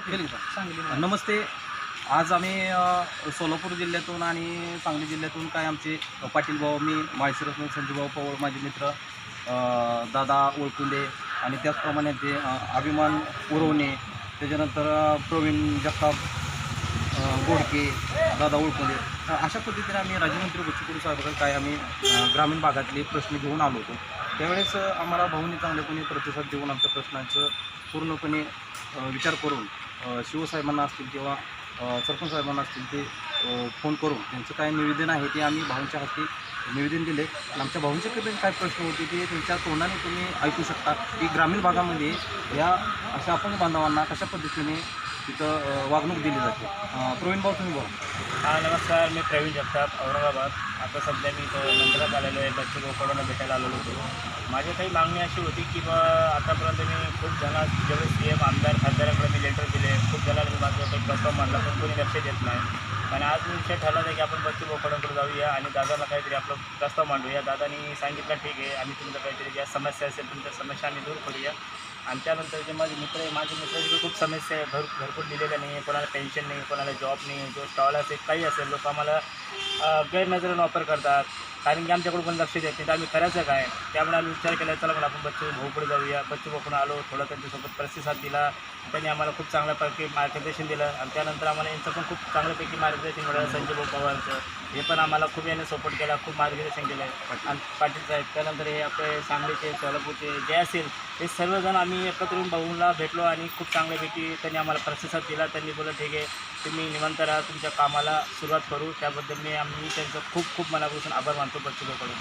नमस्ते. आज आम्ही सोलापूर जिल्ह्यातून आणि सांगली जिल्ह्यातून काय आमचे पाटील भाऊ, मी माळशिरसमधून संजूभाऊ पवार, माझे मित्र दादा ओळखुंदे आणि त्याचप्रमाणे ते अभिमान उरवणे, त्याच्यानंतर प्रवीण जगताप गोडके, दादा ओळखुंदे, अशा पद्धतीने आम्ही राज्यमंत्री बच्चू कडू साहेबांकडे काय आम्ही ग्रामीण भागातले प्रश्न घेऊन आलो होतो. त्यावेळेस आम्हाला भाऊंनी चांगल्यापणे प्रतिसाद देऊन आमच्या प्रश्नांचं पूर्णपणे विचार करून शिवसाहेबांना असतील किंवा सरपंच साहेबांना असतील ते फोन करून त्यांचं काय निवेदन आहे ते आम्ही भाऊंच्या हाती निवेदन दिले. आणि आमच्या भाऊंच्याकडे काय प्रश्न होते ते त्यांच्या तोंडाने तुम्ही ऐकू शकता की ग्रामीण भागामध्ये या अशा अपंग बांधवांना कशा पद्धतीने तिथं वागणूक दिली जाते. प्रवीण भाऊ, तुम्ही बोला. हां, नमस्कार. मी प्रवीण जगताप, औरंगाबाद. आता सध्या मी इथं मंदिरात आलेलो आहे. बच्चू भाऊकडून भेटायला आलेलो होतो. माझी काही मागणी अशी होती की आतापर्यंत मी खूप जणांना जेवढे CM आमदार खासदारांकडे मी लेटर दिले, खूप जणांना मी माझं काही प्रस्ताव मांडला, पण कोणी लक्ष देत नाही. आणि आज विषय ठरला नाही की आपण बच्चू भाऊकडून जाऊया आणि दादाला काहीतरी आपलं प्रस्ताव मांडूया. दादानी सांगितलं ठीक आहे, आम्ही तुमचं काहीतरी ज्या समस्या असेल तुमच्या समस्या आम्ही दूर करूया. आणि त्यानंतर जे माझे मित्राची खूप समस्या आहे, घरकुल दिलेल्या नाही आहे, कोणाला पेन्शन नाही, कोणाला जॉब नाही, जो स्टॉल असेल काही असेल, लोक आम्हाला गैरनजरेनं वापर करतात. कारण की आमच्याकडून पण लक्ष देत नाही, तर आम्ही करायचं काय. त्यामुळे आम्ही विचार केला, चला मला आपण बच्चू भाऊकडे जाऊया. बच्चू भाऊकडून आलो, थोडं त्यांच्यासोबत प्रतिसाद दिला. त्यांनी आम्हाला खूप चांगल्यापैकी मार्गदर्शन दिलं आणि त्यानंतर आम्हाला यांचं पण खूप चांगल्यापैकी मार्गदर्शन मिळालं. संजय भाऊ पवारचं हे पण आम्हाला खूप याने सपोर्ट केला, खूप मार्गदर्शन केलं आणि पाटील साहेब. त्यानंतर हे आपले सांगलीचे, सोलापूरचे जे असेल हे सर्वजण आम्ही एकत्र येऊन भाऊंना भेटलो आणि खूप चांगल्यापैकी त्यांनी आम्हाला प्रतिसाद दिला. त्यांनी बोललं ठीक आहे, तुम्ही निवांत राहा, तुमच्या कामाला सुरुवात करू. त्याबद्दल आम्ही त्यांचं खूप खूप मनापासून आभार मानतो बच्चू भाऊकडून.